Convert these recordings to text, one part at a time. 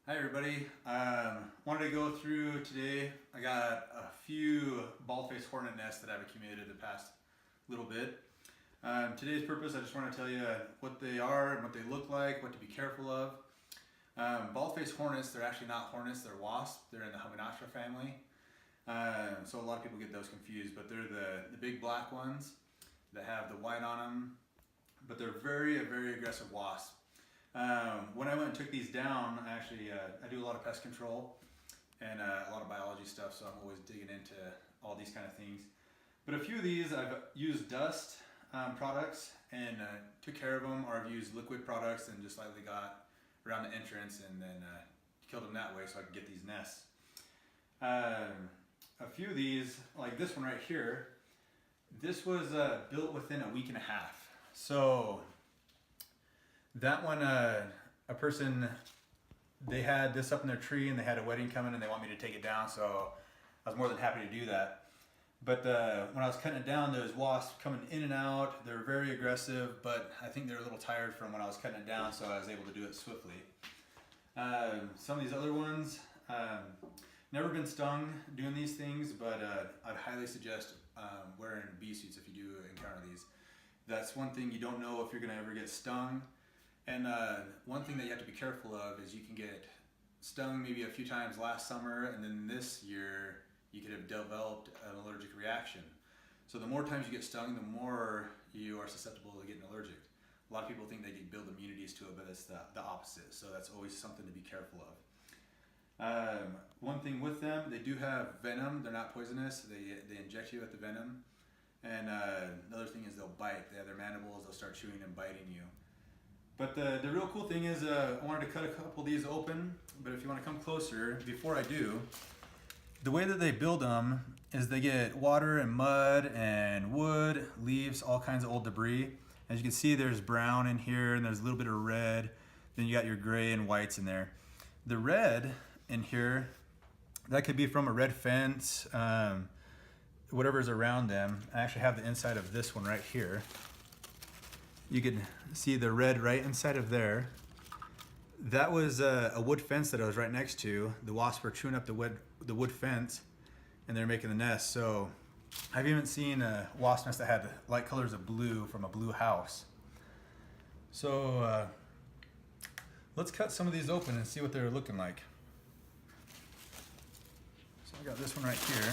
Hi everybody. Wanted to go through today. I got a few bald-faced hornet nests that I've accumulated the past little bit. Today's purpose, I just want to tell you what they are and what they look like, what to be careful of. Bald-faced hornets, they're actually not hornets, they're wasps. They're in the Hymenoptera family. So a lot of people get those confused, but they're the big black ones that have the white on them. But they're very aggressive wasps. When I went and took these down, I do a lot of pest control and a lot of biology stuff, so I'm always digging into all these kind of things. But a few of these I've used dust products and took care of them, or I've used liquid products and just lightly got around the entrance and then killed them that way so I could get these nests. A few of these, like this one right here, this was built within a week and a half. So that one, a person, they had this up in their tree and they had a wedding coming and they want me to take it down, so I was more than happy to do that. But when I was cutting it down, there was wasps coming in and out. They were very aggressive, but I think they were a little tired from when I was cutting it down, so I was able to do it swiftly. Some of these other ones, never been stung doing these things, but I'd highly suggest wearing bee suits if you do encounter these. That's one thing, you don't know if you're going to ever get stung. And one thing that you have to be careful of is you can get stung maybe a few times last summer, and then this year you could have developed an allergic reaction. So the more times you get stung, the more you are susceptible to getting allergic. A lot of people think they can build immunities to it, but it's the opposite. So that's always something to be careful of. One thing with them, they do have venom. They're not poisonous. They inject you with the venom. And another thing is they'll bite. They have their mandibles. They'll start chewing and biting you. But the real cool thing is I wanted to cut a couple of these open, but if you want to come closer, before I do, the way that they build them is they get water and mud and wood, leaves, all kinds of old debris. As you can see, there's brown in here and there's a little bit of red. Then you got your gray and whites in there. The red in here, that could be from a red fence, whatever's around them. I actually have the inside of this one right here. You can see the red right inside of there. That was a wood fence that I was right next to. The wasps were chewing up the wood fence and they're making the nest. So I've even seen a wasp nest that had light colors of blue from a blue house. So let's cut some of these open and see what they're looking like. So I got this one right here.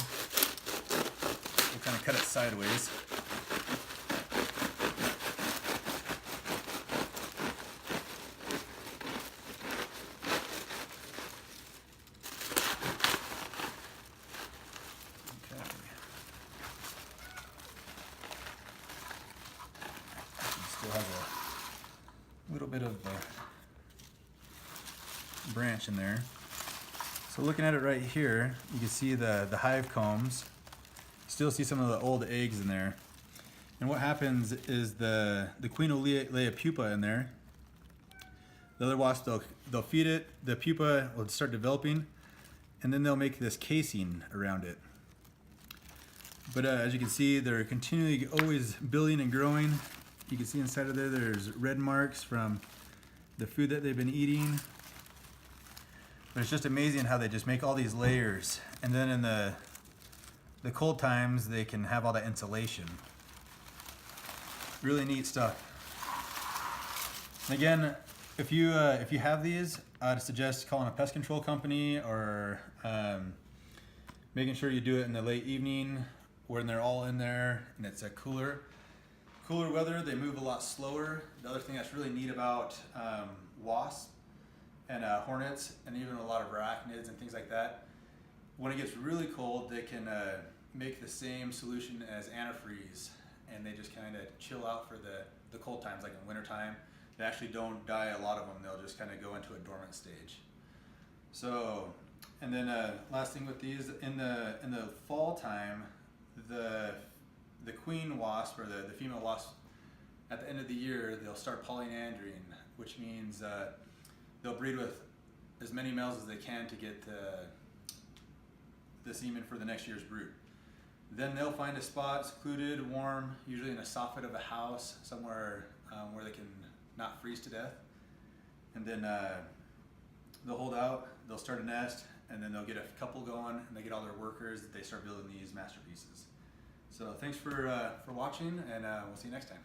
We'll kind of cut it sideways. Still has a little bit of the branch in there. So looking at it right here, you can see the hive combs. Still see some of the old eggs in there. And what happens is the queen will lay a pupa in there. The other wasps, they'll feed it, the pupa will start developing, and then they'll make this casing around it. But as you can see, they're continually always building and growing. You can see inside of there, there's red marks from the food that they've been eating. But it's just amazing how they just make all these layers. And then in the cold times, they can have all that insulation. Really neat stuff. And again, if you have these, I'd suggest calling a pest control company or making sure you do it in the late evening when they're all in there and it's a cooler weather. They move a lot slower. The other thing that's really neat about wasps and hornets and even a lot of arachnids and things like that, when it gets really cold, they can make the same solution as antifreeze, and they just kind of chill out for the cold times, like in wintertime. They actually don't die, a lot of them. They'll just kind of go into a dormant stage. So, and then last thing with these, in the fall time, the queen wasp, or the female wasp, at the end of the year, they'll start polyandering, which means they'll breed with as many males as they can to get the semen for the next year's brood. Then they'll find a spot, secluded, warm, usually in a soffit of a house, somewhere where they can not freeze to death. And then they'll hold out, they'll start a nest, and then they'll get a couple going, and they get all their workers. They start building these masterpieces. So thanks for watching, and we'll see you next time.